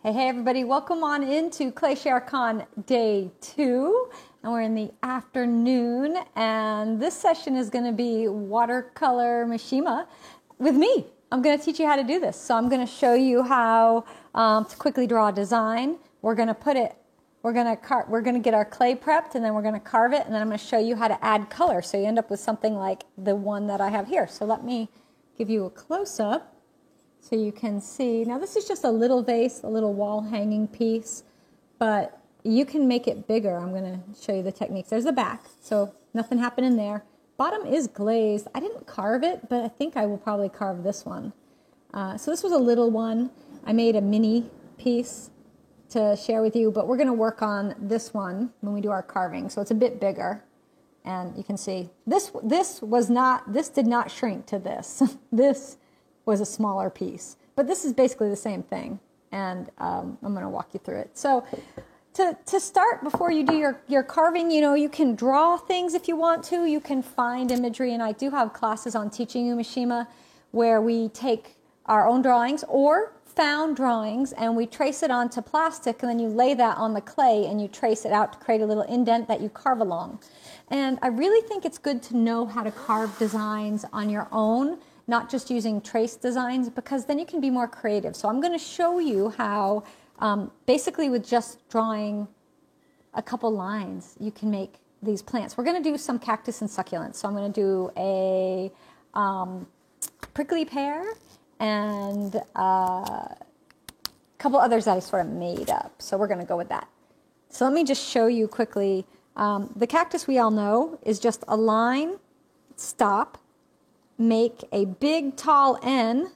Hey everybody, welcome on into ClayShareCon Day 2, and we're in the afternoon, and this session is going to be watercolor Mishima with me. I'm going to teach you how to do this. So I'm going to show you how to quickly draw a design. We're going to get our clay prepped, and then we're going to carve it, and then I'm going to show you how to add color so you end up with something like the one that I have here. So let me give you a close-up. So you can see, now this is just a little vase, a little wall hanging piece, but you can make it bigger. I'm going to show you the techniques. There's the back, so nothing happened in there. Bottom is glazed. I didn't carve it, but I think I will probably carve this one. So this was a little one. I made a mini piece to share with you, but we're going to work on this one when we do our carving. So it's a bit bigger, and you can see this did not shrink to this. This was a smaller piece, but this is basically the same thing, and I'm going to walk you through it. So to start, before you do your carving, you can draw things if you want to. You can find imagery, and I do have classes on teaching you Mishima where we take our own drawings or found drawings and we trace it onto plastic, and then you lay that on the clay and you trace it out to create a little indent that you carve along. And I really think it's good to know how to carve designs on your own, not just using trace designs, because then you can be more creative. So I'm going to show you how, basically with just drawing a couple lines, you can make these plants. We're going to do some cactus and succulents. So I'm going to do a prickly pear and a couple others that I sort of made up. So we're going to go with that. So let me just show you quickly. The cactus, we all know, is just a line, stop, make a big tall N,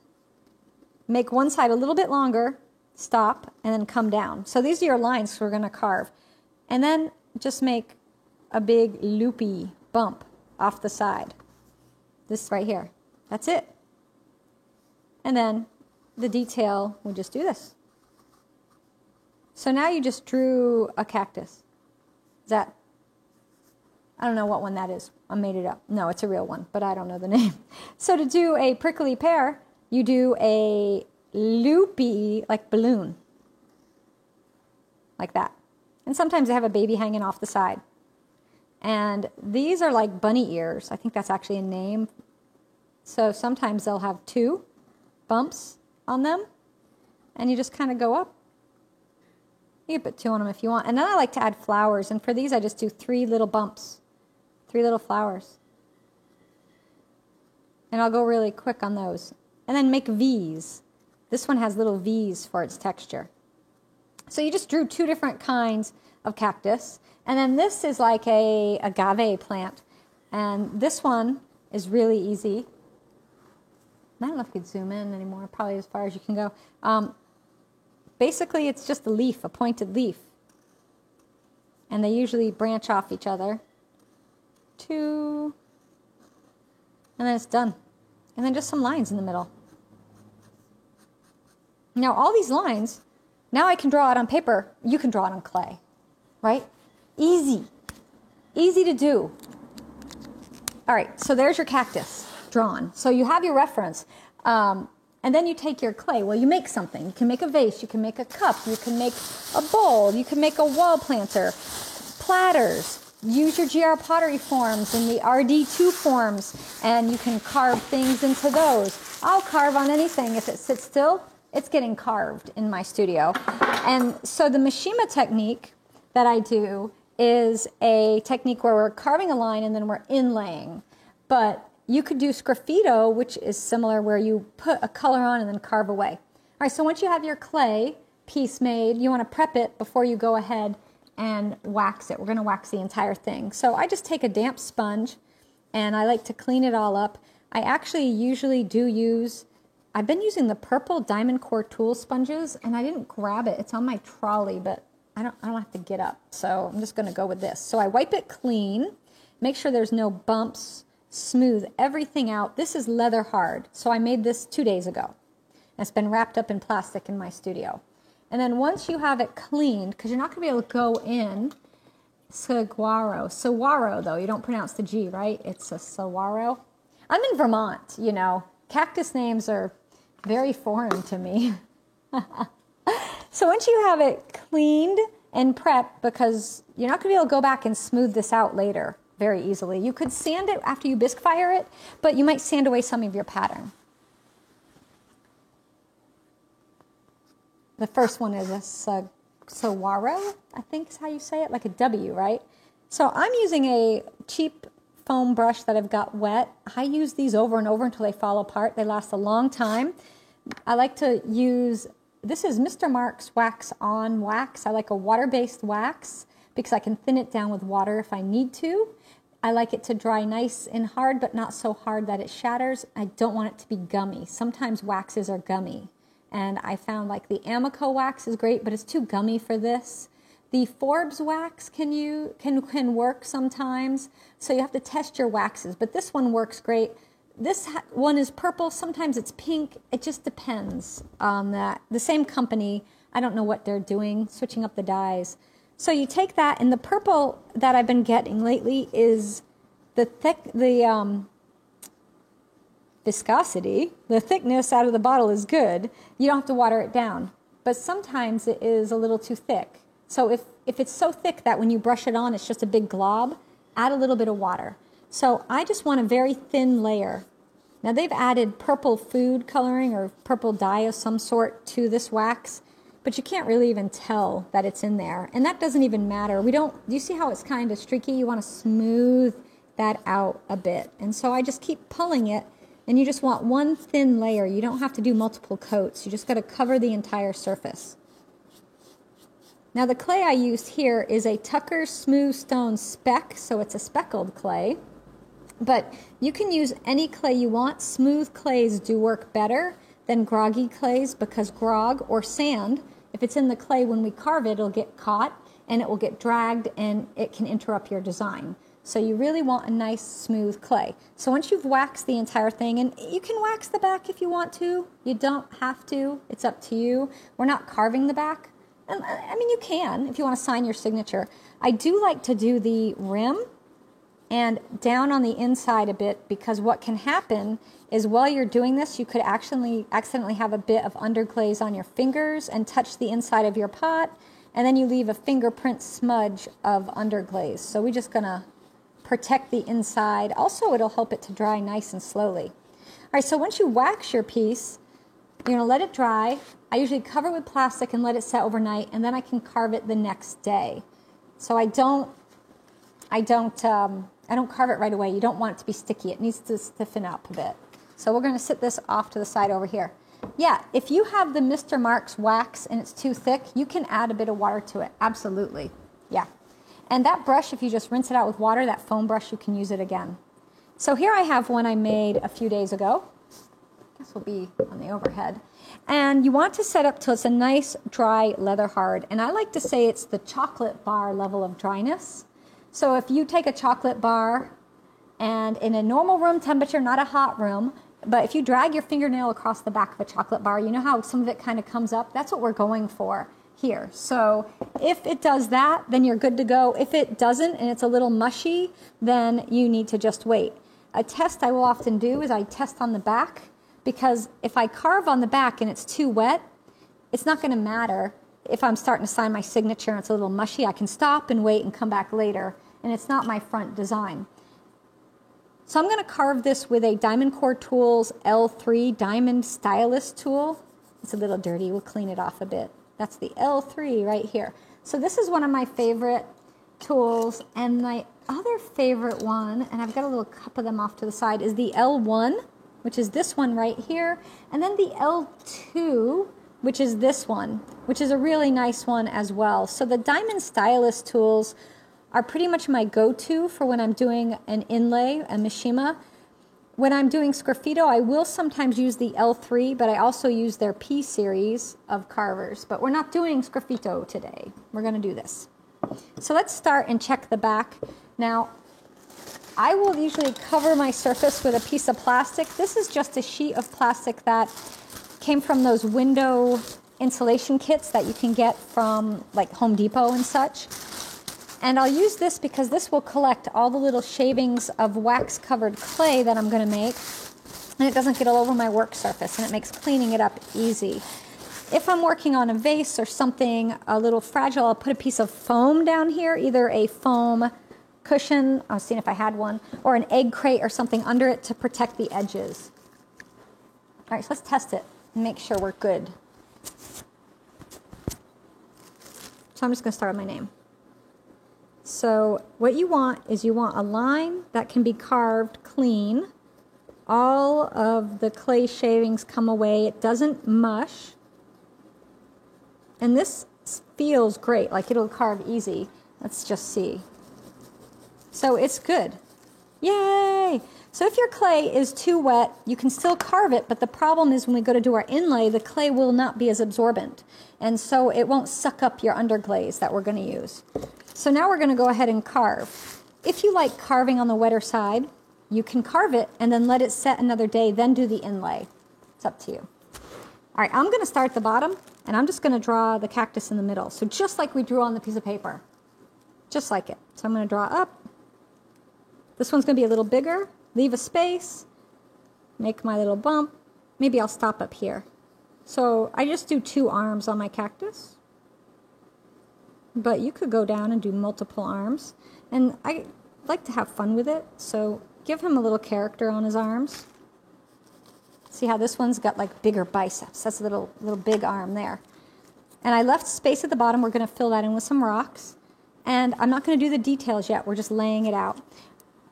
make one side a little bit longer, stop, and then come down. So these are your lines we're going to carve. And then just make a big loopy bump off the side. This right here. That's it. And then the detail, we'll just do this. So now you just drew a cactus. I don't know what one that is. I made it up. No, it's a real one, but I don't know the name. So to do a prickly pear, you do a loopy, like balloon. Like that. And sometimes they have a baby hanging off the side. And these are like bunny ears. I think that's actually a name. So sometimes they'll have two bumps on them. And you just kind of go up. You can put two on them if you want. And then I like to add flowers. And for these, I just do 3 little bumps. 3 little flowers. And I'll go really quick on those. And then make V's. This one has little V's for its texture. So you just drew 2 different kinds of cactus. And then this is like a agave plant. And this one is really easy. I don't know if you could zoom in anymore. Probably as far as you can go. Basically, it's just a leaf, a pointed leaf. And they usually branch off each other. 2, and then it's done. And then just some lines in the middle. Now all these lines, now I can draw it on paper. You can draw it on clay, right? Easy. Easy to do. All right, so there's your cactus drawn. So you have your reference. And then you take your clay. Well, you make something. You can make a vase. You can make a cup. You can make a bowl. You can make a wall planter. Platters. Use your GR pottery forms and the RD2 forms, and you can carve things into those. I'll carve on anything. If it sits still, it's getting carved in my studio. And so the Mishima technique that I do is a technique where we're carving a line and then we're inlaying. But you could do sgraffito, which is similar, where you put a color on and then carve away. All right, so once you have your clay piece made, you want to prep it before you go ahead and wax it. We're going to wax the entire thing. So I just take a damp sponge and I like to clean it all up. I actually usually do use, I've been using the purple Diamond Core Tool sponges, and I didn't grab it. It's on my trolley, but I don't have to get up. So I'm just going to go with this. So I wipe it clean, make sure there's no bumps, smooth everything out. This is leather hard. So I made this 2 days ago. And it's been wrapped up in plastic in my studio. And then once you have it cleaned, because you're not going to be able to go in, saguaro though, you don't pronounce the G, right? It's a saguaro. I'm in Vermont, Cactus names are very foreign to me. So once you have it cleaned and prepped, because you're not going to be able to go back and smooth this out later very easily. You could sand it after you bisque fire it, but you might sand away some of your pattern. The first one is a saguaro, I think is how you say it, like a W, right? So I'm using a cheap foam brush that I've got wet. I use these over and over until they fall apart. They last a long time. I like to use, this is Mr. Mark's Wax On Wax. I like a water-based wax because I can thin it down with water if I need to. I like it to dry nice and hard, but not so hard that it shatters. I don't want it to be gummy. Sometimes waxes are gummy. And I found like the Amico wax is great, but it's too gummy for this. The Forbes wax can work sometimes, so you have to test your waxes. But this one works great. This one is purple. Sometimes it's pink. It just depends on that. The same company, I don't know what they're doing, switching up the dyes. So you take that, and the purple that I've been getting lately is the viscosity, the thickness out of the bottle is good. You don't have to water it down. But sometimes it is a little too thick. So if it's so thick that when you brush it on, it's just a big glob, add a little bit of water. So I just want a very thin layer. Now they've added purple food coloring or purple dye of some sort to this wax, but you can't really even tell that it's in there. And that doesn't even matter. Do you see how it's kind of streaky? You want to smooth that out a bit. And so I just keep pulling it. And you just want one thin layer. You don't have to do multiple coats. You just got to cover the entire surface. Now the clay I used here is a Tucker Smooth Stone Speck, so it's a speckled clay. But you can use any clay you want. Smooth clays do work better than groggy clays because grog or sand, if it's in the clay when we carve it, it'll get caught and it will get dragged and it can interrupt your design. So you really want a nice smooth clay. So once you've waxed the entire thing, and you can wax the back if you want to. You don't have to. It's up to you. We're not carving the back. And, I mean, you can if you want to sign your signature. I do like to do the rim and down on the inside a bit because what can happen is while you're doing this, you could actually accidentally have a bit of underglaze on your fingers and touch the inside of your pot, and then you leave a fingerprint smudge of underglaze. So we're just going to protect the inside. Also, it'll help it to dry nice and slowly. All right, so once you wax your piece, you're going to let it dry. I usually cover it with plastic and let it set overnight, and then I can carve it the next day. So I don't carve it right away. You don't want it to be sticky. It needs to stiffen up a bit. So we're going to sit this off to the side over here. Yeah, if you have the Mr. Mark's wax and it's too thick, you can add a bit of water to it. Absolutely. Yeah. And that brush, if you just rinse it out with water, that foam brush, you can use it again. So here I have one I made a few days ago. This will be on the overhead. And you want to set up till it's a nice, dry, leather hard. And I like to say it's the chocolate bar level of dryness. So if you take a chocolate bar and in a normal room temperature, not a hot room, but if you drag your fingernail across the back of a chocolate bar, you know how some of it kind of comes up? That's what we're going for here. So if it does that, then you're good to go. If it doesn't and it's a little mushy, then you need to just wait. A test I will often do is I test on the back, because if I carve on the back and it's too wet, it's not going to matter. If I'm starting to sign my signature and it's a little mushy, I can stop and wait and come back later, and it's not my front design. So I'm going to carve this with a Diamond Core Tools L3 Diamond Stylus tool. It's a little dirty. We'll clean it off a bit. That's the L3 right here. So this is one of my favorite tools. And my other favorite one, and I've got a little cup of them off to the side, is the L1, which is this one right here. And then the L2, which is this one, which is a really nice one as well. So the Diamond Stylus tools are pretty much my go-to for when I'm doing an inlay, a Mishima. When I'm doing sgraffito, I will sometimes use the L3, but I also use their P series of carvers. But we're not doing sgraffito today. We're going to do this. So let's start and check the back. Now, I will usually cover my surface with a piece of plastic. This is just a sheet of plastic that came from those window insulation kits that you can get from like Home Depot and such. And I'll use this because this will collect all the little shavings of wax-covered clay that I'm going to make, and it doesn't get all over my work surface, and it makes cleaning it up easy. If I'm working on a vase or something a little fragile, I'll put a piece of foam down here, either a foam cushion, I was seeing if I had one, or an egg crate or something under it to protect the edges. All right, so let's test it and make sure we're good. So I'm just going to start with my name. So what you want is you want a line that can be carved clean. All of the clay shavings come away. It doesn't mush. And this feels great, like it'll carve easy. Let's just see. So it's good. Yay! So if your clay is too wet, you can still carve it, but the problem is when we go to do our inlay, the clay will not be as absorbent. And so it won't suck up your underglaze that we're going to use. So now we're going to go ahead and carve. If you like carving on the wetter side, you can carve it and then let it set another day, then do the inlay. It's up to you. All right, I'm going to start at the bottom, and I'm just going to draw the cactus in the middle. So just like we drew on the piece of paper. Just like it. So I'm going to draw up. This one's going to be a little bigger. Leave a space. Make my little bump. Maybe I'll stop up here. So I just do 2 arms on my cactus. But you could go down and do multiple arms. And I like to have fun with it. So give him a little character on his arms. See how this one's got like bigger biceps. That's a little big arm there. And I left space at the bottom. We're going to fill that in with some rocks. And I'm not going to do the details yet. We're just laying it out.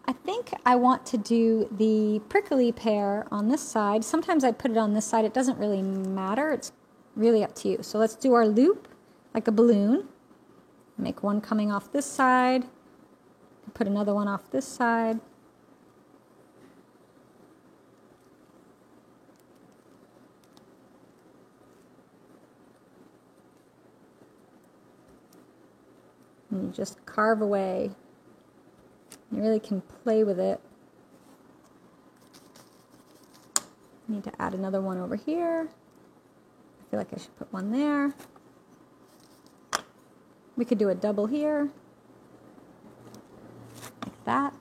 I think I want to do the prickly pear on this side. Sometimes I put it on this side. It doesn't really matter. It's really up to you. So let's do our loop like a balloon. Make one coming off this side. Put another one off this side. And you just carve away. You really can play with it. Need to add another one over here. I feel like I should put one there. We could do a double here. Like that.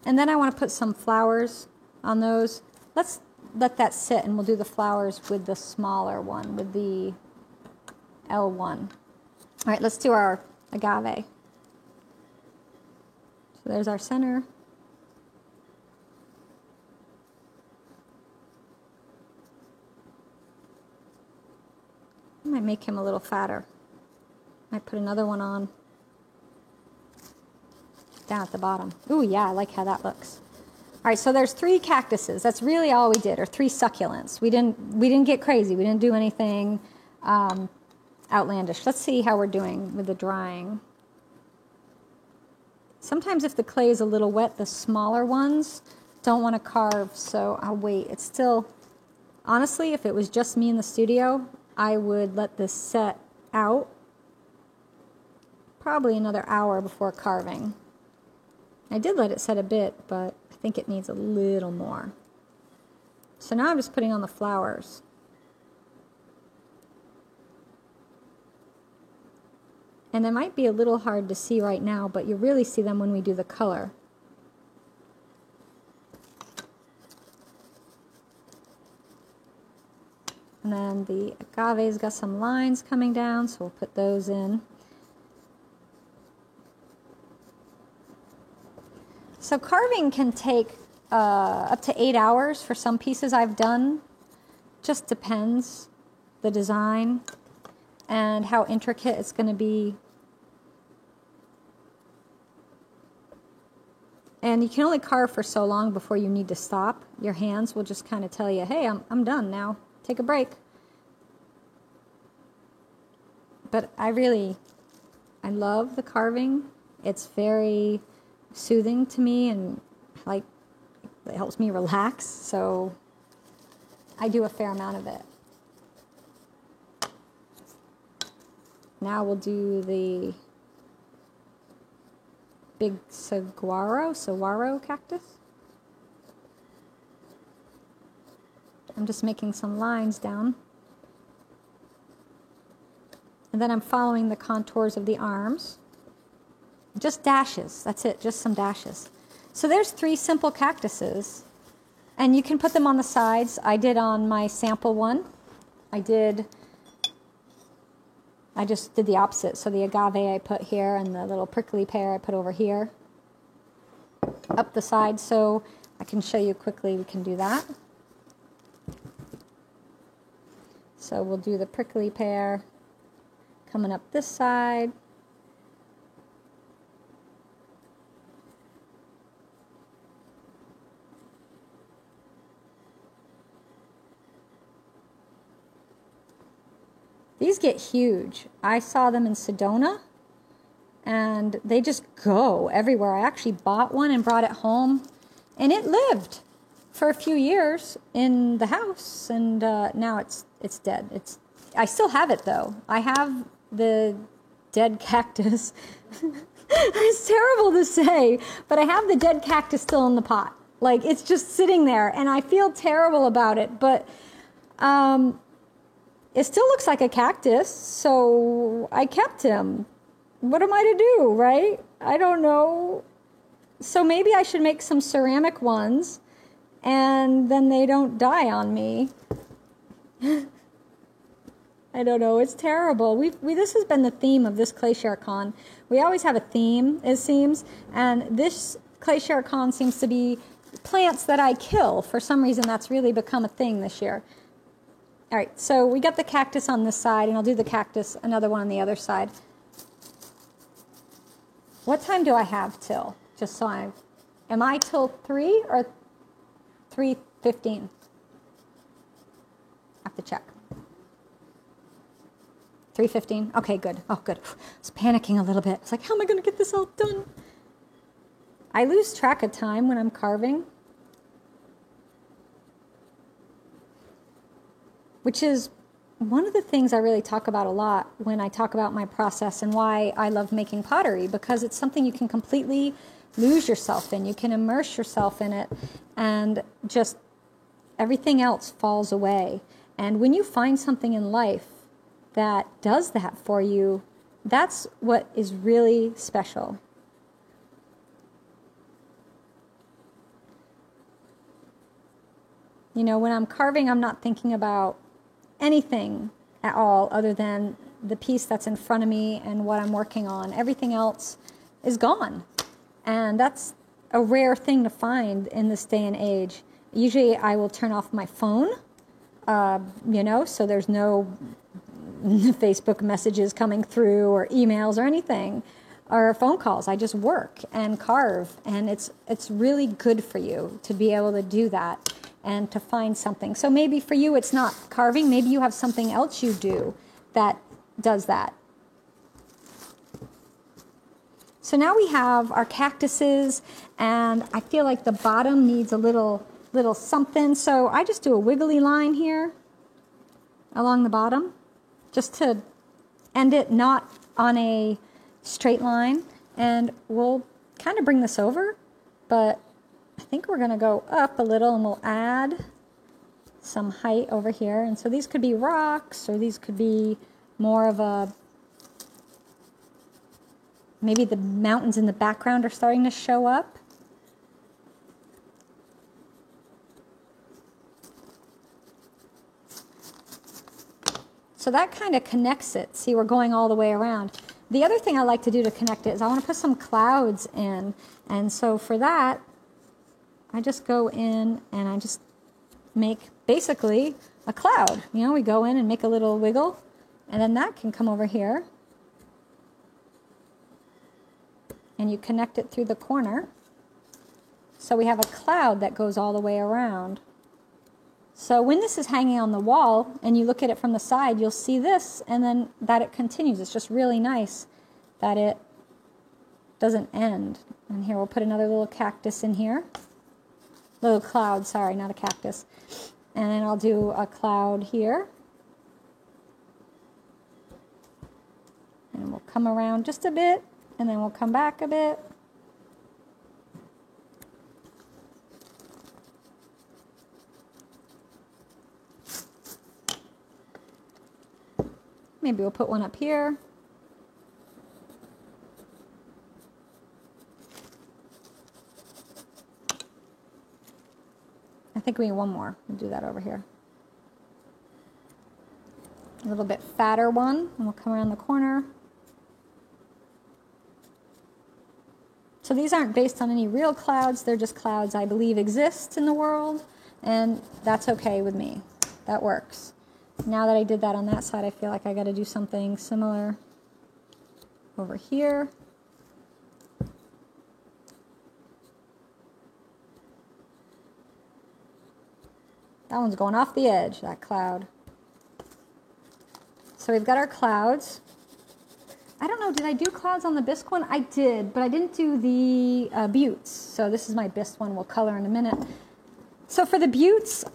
And then I want to put some flowers on those. Let's let that sit and we'll do the flowers with the smaller one, with the L1. All right, let's do our agave. So there's our center. I might make him a little fatter. Might put another one on down at the bottom. Ooh, yeah, I like how that looks. All right, so there's 3 cactuses. That's really all we did, or 3 succulents. We didn't get crazy. We didn't do anything outlandish. Let's see how we're doing with the drying. Sometimes if the clay is a little wet, the smaller ones don't want to carve, so I'll wait. It's still, honestly, if it was just me in the studio, I would let this set out probably another hour before carving. I did let it set a bit, but I think it needs a little more. So now I'm just putting on the flowers. And they might be a little hard to see right now, but you really see them when we do the color. And then the agave's got some lines coming down, so we'll put those in. So carving can take up to 8 hours for some pieces I've done. Just depends the design and how intricate it's going to be. And you can only carve for so long before you need to stop. Your hands will just kind of tell you, hey, I'm done now. Take a break. But I love the carving. It's very soothing to me, and like it helps me relax. So I do a fair amount of it. Now we'll do the big saguaro cactus. I'm just making some lines down. And then I'm following the contours of the arms. Just dashes, that's it, just some dashes. So there's 3 simple cactuses. And you can put them on the sides. I did on my sample one. I just did the opposite. So the agave I put here and the little prickly pear I put over here, up the side. So I can show you quickly, we can do that. So we'll do the prickly pear coming up this side. These get huge. I saw them in Sedona, and they just go everywhere. I actually bought one and brought it home, and it lived for a few years in the house, and now it's dead. I still have it, though. I have the dead cactus. It's terrible to say, but I have the dead cactus still in the pot. Like, it's just sitting there, and I feel terrible about it, but it still looks like a cactus, so I kept him. What am I to do, right? I don't know. So maybe I should make some ceramic ones, and then they don't die on me. I don't know. It's terrible. This has been the theme of this Clayshare Con. We always have a theme, it seems, and this Clayshare Con seems to be plants that I kill. For some reason, that's really become a thing this year. All right, so we got the cactus on this side, and I'll do the cactus, another one on the other side. What time do I have till? Just so am I till 3 or 3:15? I have to check. 3:15? Okay, good. Oh, good. I was panicking a little bit. It's like, how am I going to get this all done? I lose track of time when I'm carving, which is one of the things I really talk about a lot when I talk about my process and why I love making pottery, because it's something you can completely lose yourself in. You can immerse yourself in it, and just everything else falls away. And when you find something in life that does that for you, that's what is really special. You know, when I'm carving, I'm not thinking about anything at all other than the piece that's in front of me and what I'm working on. Everything else is gone. And that's a rare thing to find in this day and age. Usually I will turn off my phone, so there's no Facebook messages coming through or emails or anything, or phone calls. I just work and carve, and it's really good for you to be able to do that and to find something. So maybe for you it's not carving, maybe you have something else you do that does that. So now we have our cactuses, and I feel like the bottom needs a little something, so I just do a wiggly line here along the bottom, just to end it not on a straight line, and we'll kind of bring this over, but I think we're going to go up a little, and we'll add some height over here. And so these could be rocks, or these could be more of a, maybe the mountains in the background are starting to show up. So that kind of connects it. See, we're going all the way around. The other thing I like to do to connect it is I want to put some clouds in. And so for that, I just go in and I just make basically a cloud. You know, we go in and make a little wiggle, and then that can come over here. And you connect it through the corner. So we have a cloud that goes all the way around. So when this is hanging on the wall and you look at it from the side, you'll see this, and then that it continues. It's just really nice that it doesn't end. And here we'll put another little cactus in here. Little cloud, sorry, not a cactus. And then I'll do a cloud here. And we'll come around just a bit, and then we'll come back a bit. Maybe we'll put one up here. I think we need one more. We'll do that over here. A little bit fatter one, and we'll come around the corner. So these aren't based on any real clouds, they're just clouds I believe exist in the world, and that's okay with me. That works. Now that I did that on that side, I feel like I got to do something similar over here. That one's going off the edge, that cloud. So we've got our clouds. I don't know, did I do clouds on the bisque one? I did, but I didn't do the buttes. So this is my bisque one. We'll color in a minute. So for the buttes,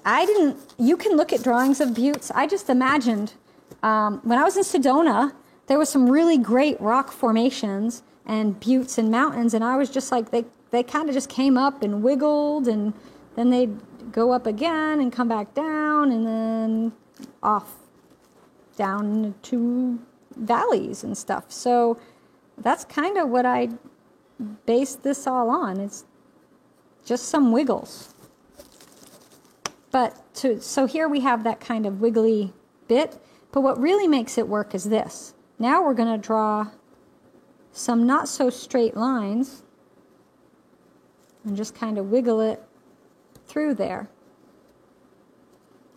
you can look at drawings of buttes. I just imagined, when I was in Sedona, there was some really great rock formations and buttes and mountains, and I was just like, they kind of just came up and wiggled, and then they'd go up again and come back down, and then off down to valleys and stuff. So that's kind of what I based this all on. It's just some wiggles. So here we have that kind of wiggly bit, but what really makes it work is this. Now we're going to draw some not so straight lines and just kind of wiggle it through there.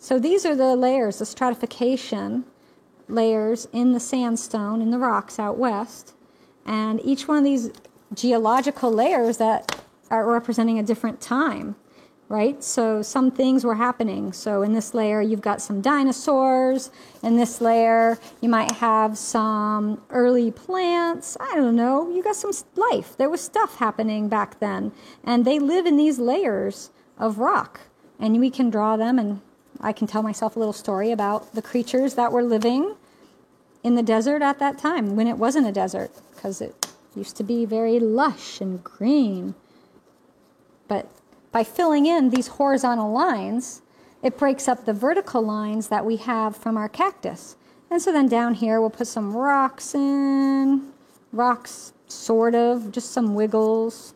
So these are the layers, the stratification layers in the sandstone, in the rocks out west, and each one of these geological layers that are representing a different time, right? So some things were happening. So in this layer you've got some dinosaurs, in this layer you might have some early plants, I don't know, you got some life. There was stuff happening back then, and they live in these layers of rock, and we can draw them, and I can tell myself a little story about the creatures that were living in the desert at that time, when it wasn't a desert, because it used to be very lush and green. But by filling in these horizontal lines, it breaks up the vertical lines that we have from our cactus. And so then down here we'll put some rocks in, rocks sort of, just some wiggles.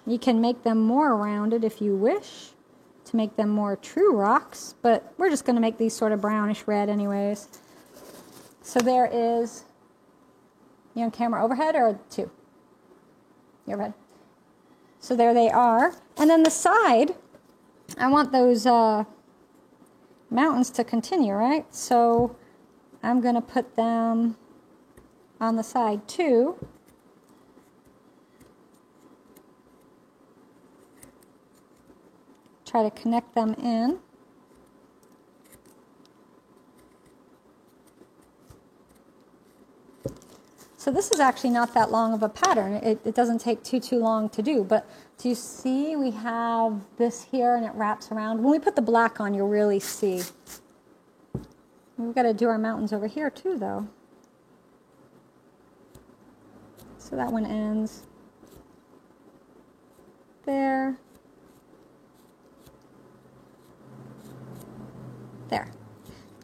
You can make them more rounded if you wish, to make them more true rocks, but we're just going to make these sort of brownish red anyways. So there is, you on camera overhead or two? You overhead? So there they are. And then the side, I want those mountains to continue, right? So I'm going to put them on the side too. Try to connect them in. So this is actually not that long of a pattern. It doesn't take too long to do, but do you see we have this here and it wraps around? When we put the black on, you'll really see. We've got to do our mountains over here too, though. So that one ends there. There.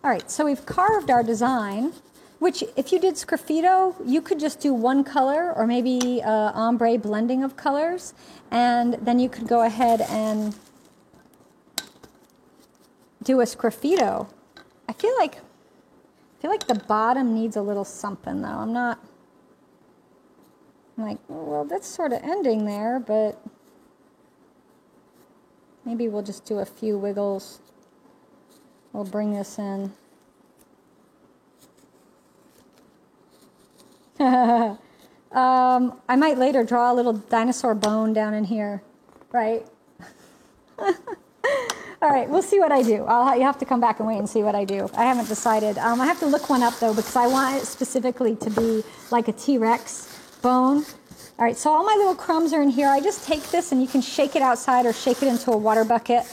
All right, so we've carved our design, which if you did sgraffito, you could just do one color or maybe ombre blending of colors, and then you could go ahead and do a sgraffito. I feel like the bottom needs a little something though. I'm like, well, that's sort of ending there, but maybe we'll just do a few wiggles. We'll bring this in. I might later draw a little dinosaur bone down in here, right? All right, we'll see what I do. You have to come back and wait and see what I do. I haven't decided. I have to look one up, though, because I want it specifically to be like a T-Rex bone. All right, so all my little crumbs are in here. I just take this, and you can shake it outside or shake it into a water bucket.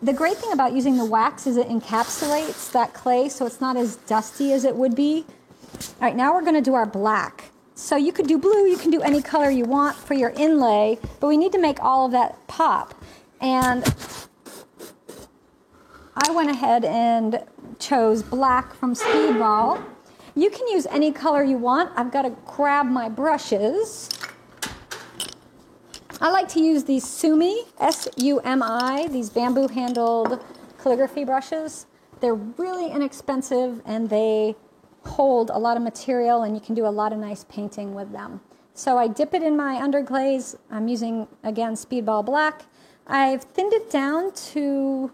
The great thing about using the wax is it encapsulates that clay, so it's not as dusty as it would be. All right, now we're going to do our black. So you could do blue, you can do any color you want for your inlay, but we need to make all of that pop. And I went ahead and chose black from Speedball. You can use any color you want. I've got to grab my brushes. I like to use these Sumi, S-U-M-I, these bamboo-handled calligraphy brushes. They're really inexpensive and they hold a lot of material and you can do a lot of nice painting with them. So I dip it in my underglaze. I'm using, again, Speedball Black. I've thinned it down to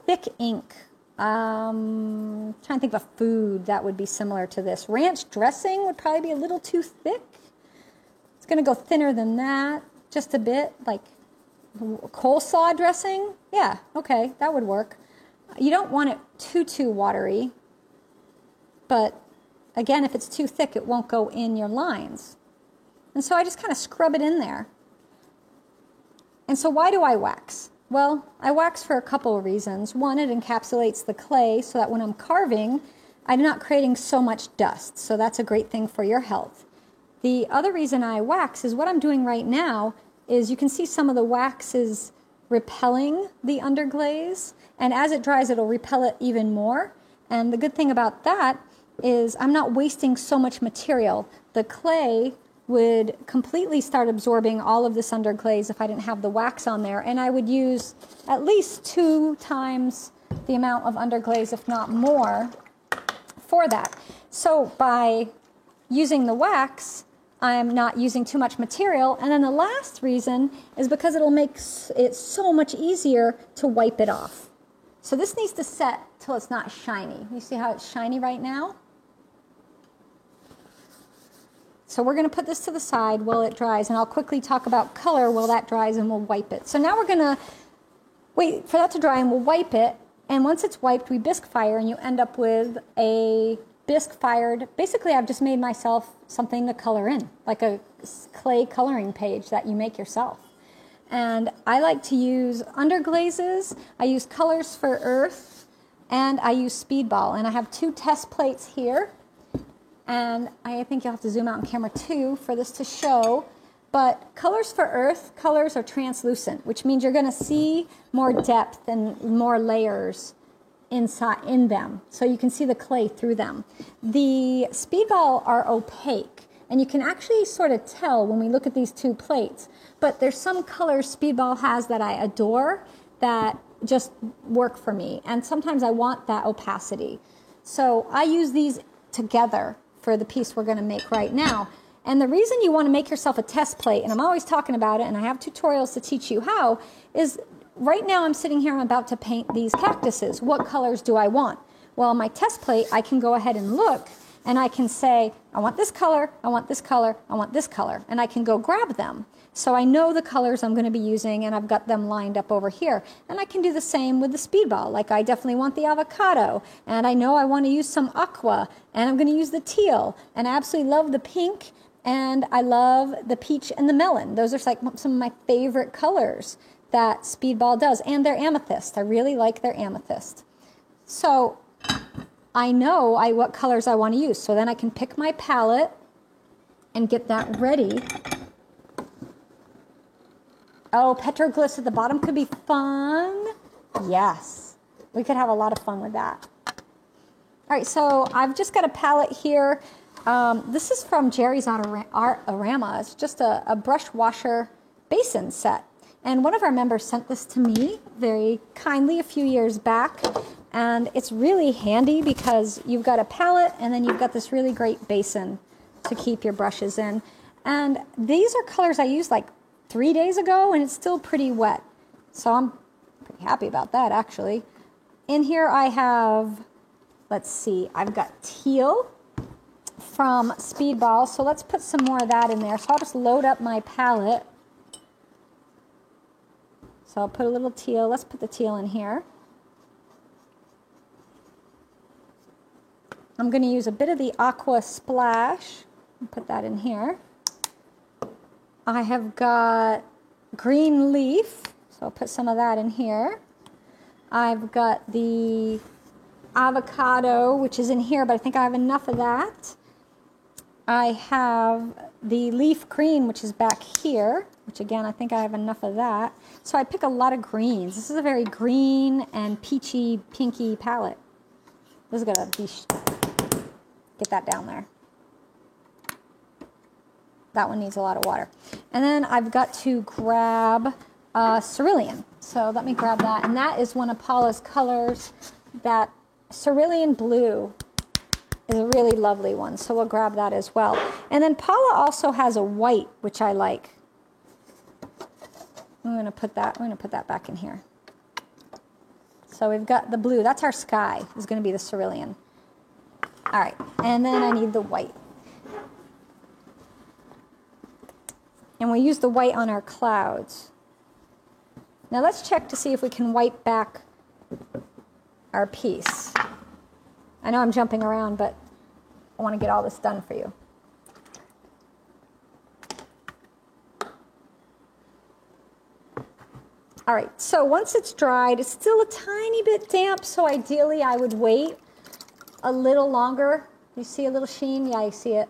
thick ink. Trying to think of a food that would be similar to this. Ranch dressing would probably be a little too thick. It's going to go thinner than that, just a bit, like coleslaw dressing. Yeah, okay, that would work. You don't want it too watery, but again, if it's too thick, it won't go in your lines. And so I just kind of scrub it in there. And so why do I wax? Well, I wax for a couple of reasons. One, it encapsulates the clay so that when I'm carving, I'm not creating so much dust. So that's a great thing for your health. The other reason I wax is what I'm doing right now is you can see some of the wax is repelling the underglaze. And as it dries, it'll repel it even more. And the good thing about that is I'm not wasting so much material. The clay would completely start absorbing all of this underglaze if I didn't have the wax on there. And I would use at least 2 times the amount of underglaze, if not more, for that. So by using the wax, I'm not using too much material. And then the last reason is because it'll make it so much easier to wipe it off. So this needs to set till it's not shiny. You see how it's shiny right now? So we're going to put this to the side while it dries, and I'll quickly talk about color while that dries, and we'll wipe it. So now we're going to wait for that to dry, and we'll wipe it. And once it's wiped, we bisque fire, and you end up with a bisque fired. Basically, I've just made myself something to color in, like a clay coloring page that you make yourself. And I like to use underglazes. I use Colors for Earth, and I use Speedball. And I have 2 test plates here. And I think you'll have to zoom out on camera 2 for this to show. But Colors for Earth, colors are translucent, which means you're going to see more depth and more layers inside in them. So you can see the clay through them. The Speedball are opaque, and you can actually sort of tell when we look at these 2 plates. But there's some colors Speedball has that I adore that just work for me. And sometimes I want that opacity. So I use these together for the piece we're going to make right now. And the reason you want to make yourself a test plate, and I'm always talking about it, and I have tutorials to teach you how, is right now I'm sitting here, I'm about to paint these cactuses. What colors do I want? Well, on my test plate, I can go ahead and look, and I can say, I want this color, I want this color, I want this color, and I can go grab them. So I know the colors I'm going to be using, and I've got them lined up over here. And I can do the same with the Speedball. Like, I definitely want the avocado, and I know I want to use some aqua, and I'm going to use the teal, and I absolutely love the pink, and I love the peach and the melon. Those are like some of my favorite colors that Speedball does, and their amethyst. I really like their amethyst. So I know what colors I want to use. So then I can pick my palette and get that ready. Oh, petroglyphs at the bottom could be fun. Yes, we could have a lot of fun with that. All right, so I've just got a palette here. This is from Jerry's Artarama. It's just a brush washer basin set. And one of our members sent this to me very kindly a few years back. And it's really handy because you've got a palette and then you've got this really great basin to keep your brushes in. And these are colors I used like 3 days ago, and it's still pretty wet. So I'm pretty happy about that, actually. In here I have, let's see, I've got teal from Speedball. So let's put some more of that in there. So I'll just load up my palette. So I'll put a little teal. Let's put the teal in here. I'm going to use a bit of the Aqua Splash. Put that in here. I have got green leaf, so I'll put some of that in here. I've got the avocado, which is in here, but I think I have enough of that. I have the leaf green, which is back here, which again, I think I have enough of that. So I pick a lot of greens. This is a very green and peachy, pinky palette. This is going to be, get that down there. That one needs a lot of water. And then I've got to grab cerulean. So let me grab that. And that is one of Paula's colors that cerulean blue is a really lovely one, so we'll grab that as well. And then Paula also has a white, which I like. I'm going to put that back in here. So we've got the blue. That's our sky. Is going to be the cerulean. All right, and then I need the white. And we use the white on our clouds. Now let's check to see if we can wipe back our piece. I know I'm jumping around, but I want to get all this done for you. All right, so once it's dried, it's still a tiny bit damp, so ideally I would wait a little longer. You see a little sheen? Yeah, you see it.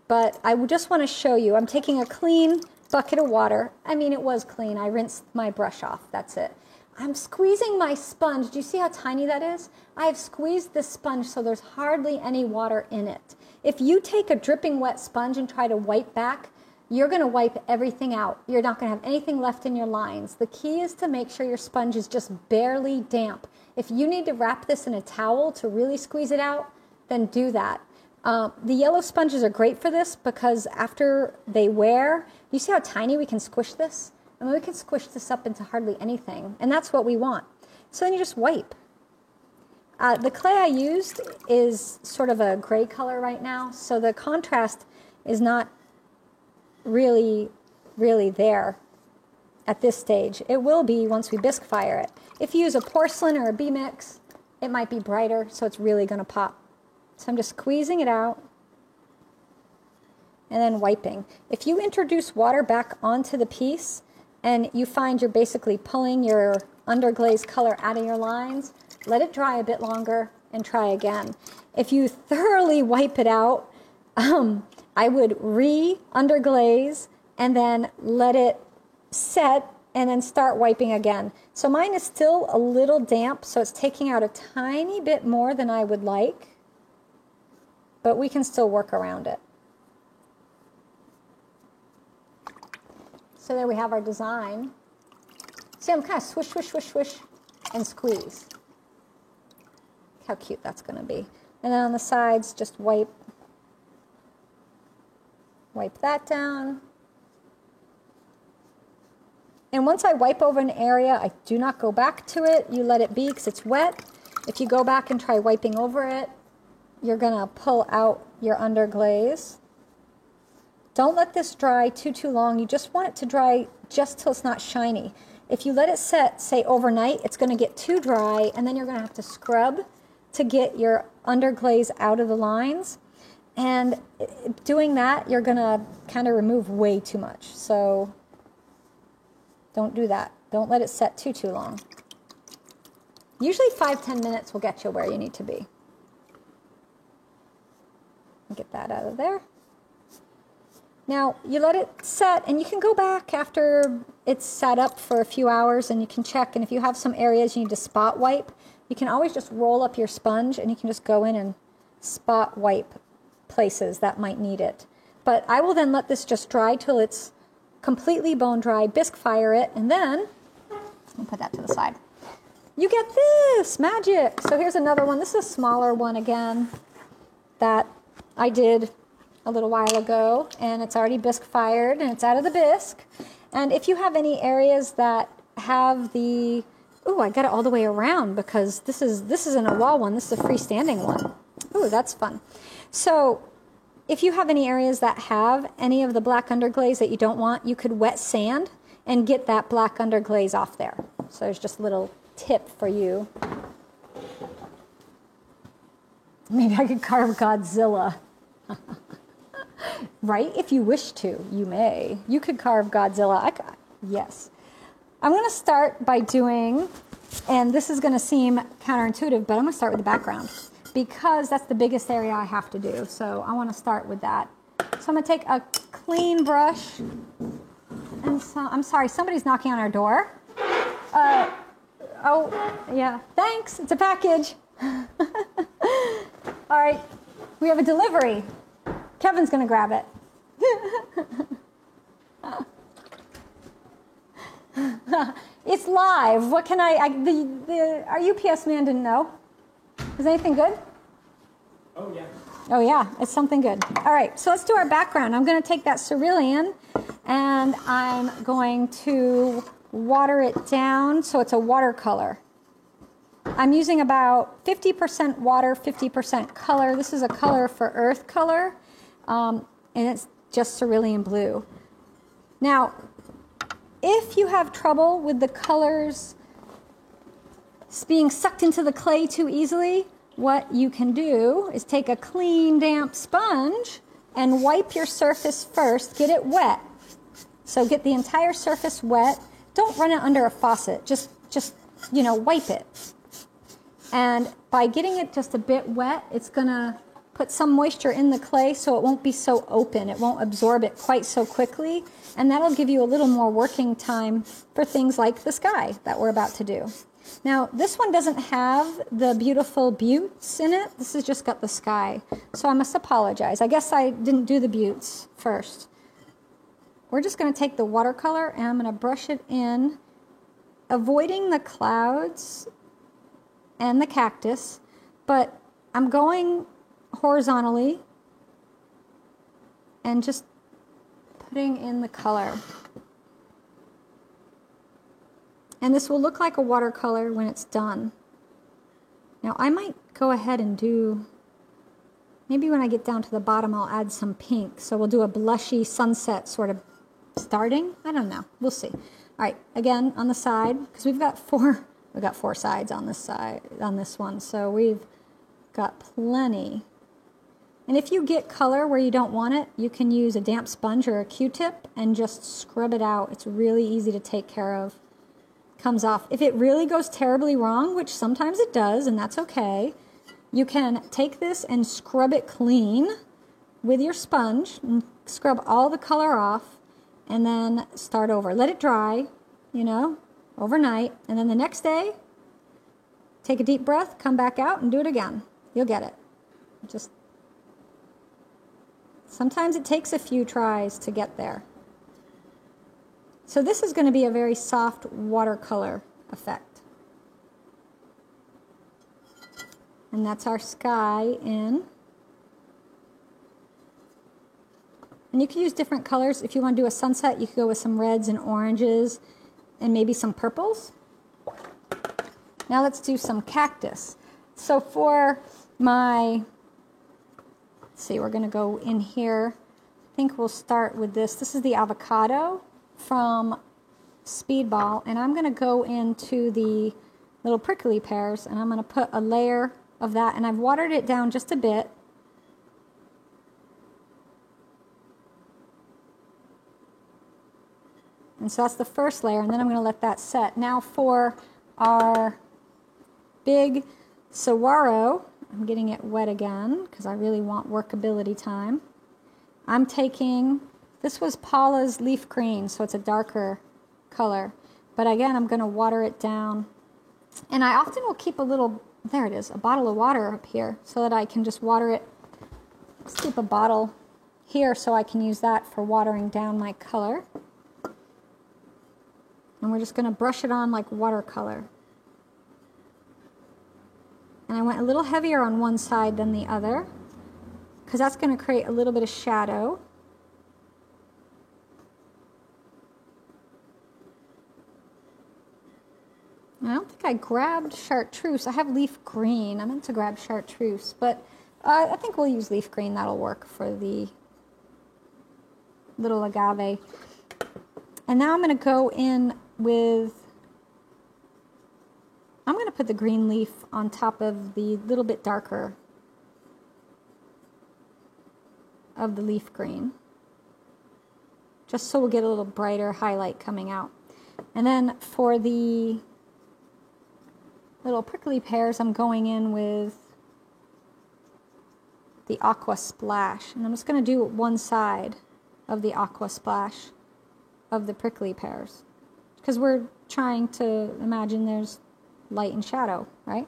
But I just want to show you, I'm taking a clean bucket of water. I mean, it was clean. I rinsed my brush off. That's it. I'm squeezing my sponge. Do you see how tiny that is? I've squeezed this sponge so there's hardly any water in it. If you take a dripping wet sponge and try to wipe back, you're going to wipe everything out. You're not going to have anything left in your lines. The key is to make sure your sponge is just barely damp. If you need to wrap this in a towel to really squeeze it out, then do that. The yellow sponges are great for this because after they wear, you see how tiny we can squish this? I mean, we can squish this up into hardly anything, and that's what we want. So then you just wipe. The clay I used is sort of a gray color right now, so the contrast is not really there at this stage. It will be once we bisque fire it. If you use a porcelain or a B-mix, it might be brighter, so it's really going to pop. So I'm just squeezing it out and then wiping. If you introduce water back onto the piece and you find you're basically pulling your underglaze color out of your lines, let it dry a bit longer and try again. If you thoroughly wipe it out, I would re-underglaze and then let it set and then start wiping again. So mine is still a little damp, so it's taking out a tiny bit more than I would like, but we can still work around it. So there we have our design. See, I'm kind of swish, swish, swish, swish, and squeeze. Look how cute that's going to be. And then on the sides, just wipe that down. And once I wipe over an area, I do not go back to it. You let it be because it's wet. If you go back and try wiping over it, you're going to pull out your underglaze. Don't let this dry too long. You just want it to dry just till it's not shiny. If you let it set, say overnight, it's going to get too dry, and then you're going to have to scrub to get your underglaze out of the lines. And doing that, you're going to kind of remove way too much. So don't do that. Don't let it set too long. Usually 5-10 minutes will get you where you need to be. Get that out of there. Now, you let it set, and you can go back after it's set up for a few hours, and you can check. And if you have some areas you need to spot wipe, you can always just roll up your sponge, and you can just go in and spot wipe places that might need it. But I will then let this just dry till it's completely bone dry, bisque fire it, and then I'll put that to the side. You get this magic. So here's another one. This is a smaller one again that I did a little while ago, and it's already bisque fired and it's out of the bisque. And if you have any areas that have the, ooh, I got it all the way around because this isn't a wall one, this is a freestanding one. Ooh, that's fun. So if you have any areas that have any of the black underglaze that you don't want, you could wet sand and get that black underglaze off there. So there's just a little tip for you. Maybe I could carve Godzilla. Right? If you wish to, you may. You could carve Godzilla. Yes. I'm going to start by doing, and this is going to seem counterintuitive, but I'm going to start with the background because that's the biggest area I have to do. So I want to start with that. So I'm going to take a clean brush. And so, I'm sorry, somebody's knocking on our door. Oh, yeah. Thanks. It's a package. All right. We have a delivery. Kevin's going to grab it. It's live. What can our UPS man didn't know. Is anything good? Oh, yeah. Oh yeah, it's something good. All right, so let's do our background. I'm going to take that cerulean and I'm going to water it down so it's a watercolor. I'm using about 50% water, 50% color. This is a color for earth color, and it's just cerulean blue. Now, if you have trouble with the colors being sucked into the clay too easily, what you can do is take a clean, damp sponge and wipe your surface first. Get it wet. So get the entire surface wet. Don't run it under a faucet. Just wipe it. And by getting it just a bit wet, it's going to put some moisture in the clay so it won't be so open. It won't absorb it quite so quickly. And that'll give you a little more working time for things like the sky that we're about to do. Now, this one doesn't have the beautiful buttes in it. This has just got the sky. So I must apologize. I guess I didn't do the buttes first. We're just going to take the watercolor and I'm going to brush it in, avoiding the clouds and the cactus, but I'm going horizontally and just putting in the color. And this will look like a watercolor when it's done. Now I might go ahead and maybe when I get down to the bottom I'll add some pink. So we'll do a blushy sunset sort of starting. I don't know. We'll see. All right, again on the side, because we've got four sides on this side, on this one. So we've got plenty. And if you get color where you don't want it, you can use a damp sponge or a Q-tip and just scrub it out. It's really easy to take care of. Comes off. If it really goes terribly wrong, which sometimes it does, and that's okay, you can take this and scrub it clean with your sponge and scrub all the color off and then start over. Let it dry, overnight, and then the next day, take a deep breath, come back out and do it again. You'll get it. Sometimes it takes a few tries to get there. So this is going to be a very soft watercolor effect. And that's our sky in. And you can use different colors. If you want to do a sunset, you could go with some reds and oranges and maybe some purples. Now let's do some cactus. So for let's see, we're going to go in here. I think we'll start with this. This is the avocado from Speedball, and I'm going to go into the little prickly pears and I'm going to put a layer of that, and I've watered it down just a bit. And so that's the first layer, and then I'm going to let that set. Now for our big saguaro, I'm getting it wet again because I really want workability time. I'm taking, this was Paula's leaf green, so it's a darker color. But again, I'm going to water it down. And I often will keep a bottle of water up here so that I can just water it. Let's keep a bottle here so I can use that for watering down my color. And we're just going to brush it on like watercolor. And I went a little heavier on one side than the other because that's going to create a little bit of shadow. I don't think I grabbed chartreuse. I have leaf green. I meant to grab chartreuse, but I think we'll use leaf green. That'll work for the little agave. And now I'm going to go in with, I'm going to put the green leaf on top of the little bit darker of the leaf green, just so we'll get a little brighter highlight coming out. And then for the little prickly pears, I'm going in with the aqua splash, and I'm just going to do one side of the aqua splash of the prickly pears because we're trying to imagine there's light and shadow, right?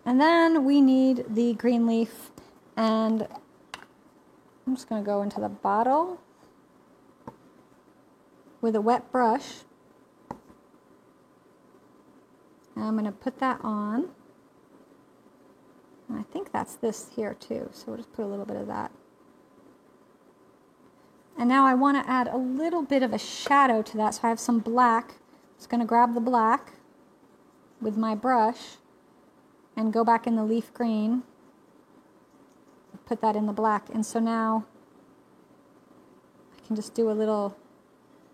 And then we need the green leaf, and I'm just going to go into the bottle with a wet brush. And I'm going to put that on. I think that's this here too, so we'll just put a little bit of that. And now I want to add a little bit of a shadow to that, so I have some black. I'm just going to grab the black with my brush and go back in the leaf green, put that in the black, and so now I can just do a little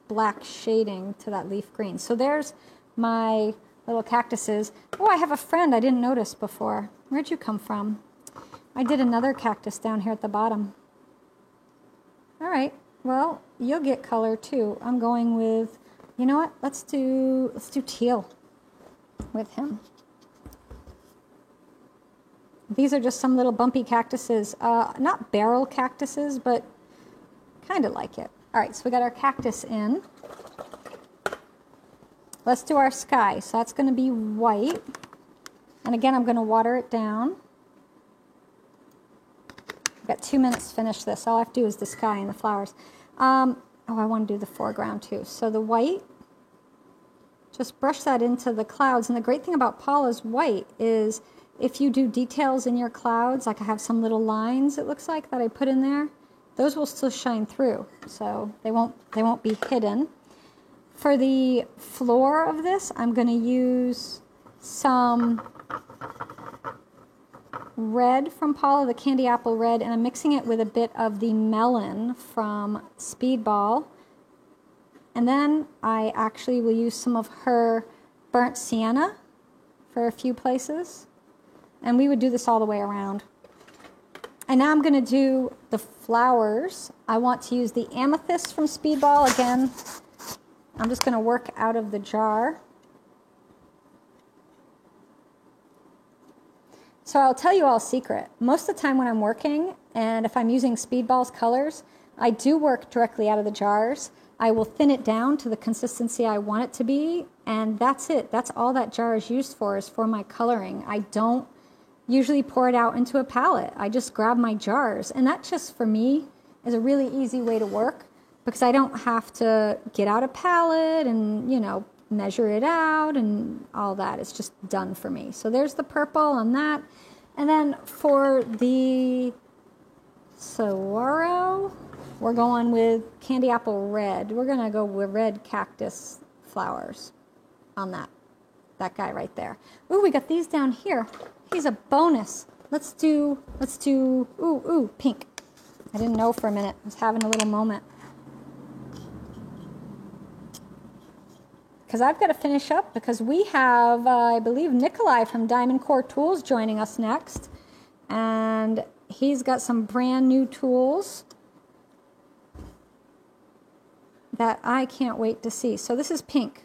black shading to that leaf green. So there's my little cactuses. Oh, I have a friend I didn't notice before. Where'd you come from? I did another cactus down here at the bottom. All right, well, you'll get color too. I'm going with, you know what? Let's do teal with him. These are just some little bumpy cactuses. Not barrel cactuses, but kind of like it. All right, so we got our cactus in. Let's do our sky. So that's going to be white. And again, I'm going to water it down. I've got 2 minutes to finish this. All I have to do is the sky and the flowers. Oh, I want to do the foreground too. So the white, just brush that into the clouds. And the great thing about Paula's white is if you do details in your clouds, like I have some little lines, it looks like, that I put in there, those will still shine through. So they won't be hidden. For the floor of this, I'm going to use some red from Paula, the candy apple red, and I'm mixing it with a bit of the melon from Speedball. And then I actually will use some of her burnt sienna for a few places. And we would do this all the way around. And now I'm going to do the flowers. I want to use the amethyst from Speedball again. I'm just going to work out of the jar. So I'll tell you all a secret. Most of the time when I'm working, and if I'm using Speedball's colors, I do work directly out of the jars. I will thin it down to the consistency I want it to be, and that's it. That's all that jar is used for, is for my coloring. I don't usually pour it out into a palette. I just grab my jars, and that just, for me, is a really easy way to work, because I don't have to get out a palette and, you know, measure it out and all that. It's just done for me. So there's the purple on that. And then for the saguaro, we're going with candy apple red. We're going to go with red cactus flowers on that guy right there. Ooh, we got these down here. He's a bonus. Let's do, ooh, pink. I didn't know for a minute. I was having a little moment. Because I've got to finish up, because we have, I believe, Nikolai from Diamond Core Tools joining us next. And he's got some brand new tools that I can't wait to see. So this is pink.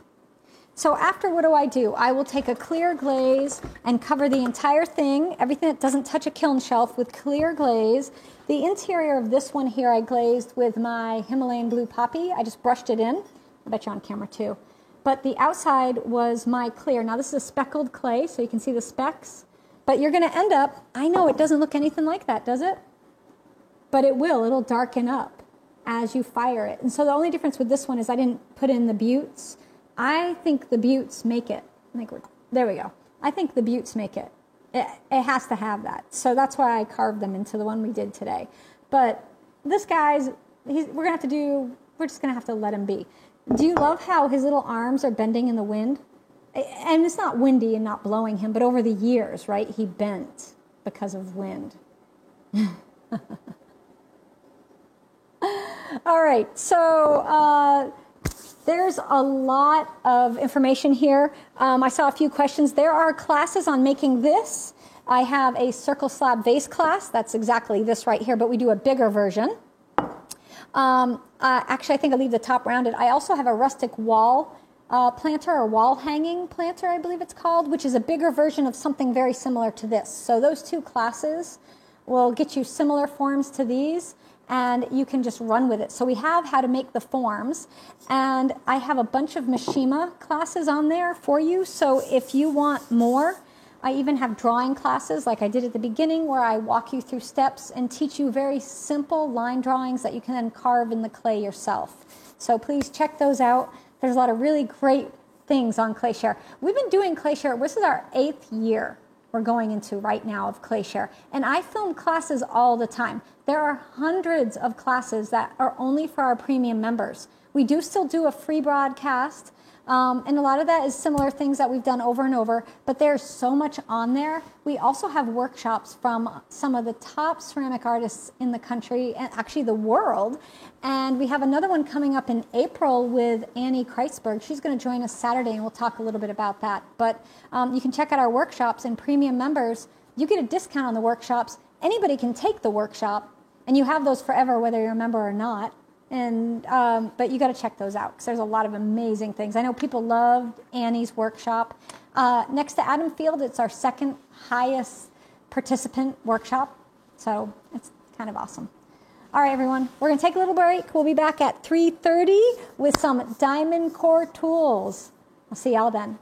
So after, what do? I will take a clear glaze and cover the entire thing, everything that doesn't touch a kiln shelf, with clear glaze. The interior of this one here I glazed with my Himalayan Blue Poppy. I just brushed it in. I bet you're on camera too. But the outside was my clear. Now this is a speckled clay, so you can see the specks. But you're going to end up, I know it doesn't look anything like that, does it? But it will. It'll darken up as you fire it. And so the only difference with this one is I didn't put in the buttes. I think the buttes make it. There we go. I think the buttes make it. It has to have that. So that's why I carved them into the one we did today. But this guy's, we're just going to have to let him be. Do you love how his little arms are bending in the wind? And it's not windy and not blowing him, but over the years, right, he bent because of wind. All right, so there's a lot of information here. I saw a few questions. There are classes on making this. I have a circle slab vase class. That's exactly this right here, but we do a bigger version. Actually, I think I'll leave the top rounded. I also have a rustic wall planter, or wall hanging planter, I believe it's called, which is a bigger version of something very similar to this. So those two classes will get you similar forms to these, and you can just run with it. So we have how to make the forms, and I have a bunch of Mishima classes on there for you. So if you want more, I even have drawing classes like I did at the beginning, where I walk you through steps and teach you very simple line drawings that you can then carve in the clay yourself. So please check those out. There's a lot of really great things on ClayShare. We've been doing ClayShare. This is our 8th year. we're going into right now of ClayShare. And I film classes all the time. There are hundreds of classes that are only for our premium members. We do still do a free broadcast, and a lot of that is similar things that we've done over and over, but there's so much on there. We also have workshops from some of the top ceramic artists in the country, and actually the world. And we have another one coming up in April with Annie Kreisberg. She's going to join us Saturday, and we'll talk a little bit about that. But you can check out our workshops, and premium members, you get a discount on the workshops. Anybody can take the workshop, and you have those forever, whether you're a member or not. And but you got to check those out because there's a lot of amazing things. I know people loved Annie's workshop. Next to Adam Field, it's our second highest participant workshop, so it's kind of awesome. All right, everyone, we're going to take a little break. We'll be back at 3:30 with some diamond core tools. I'll see y'all then.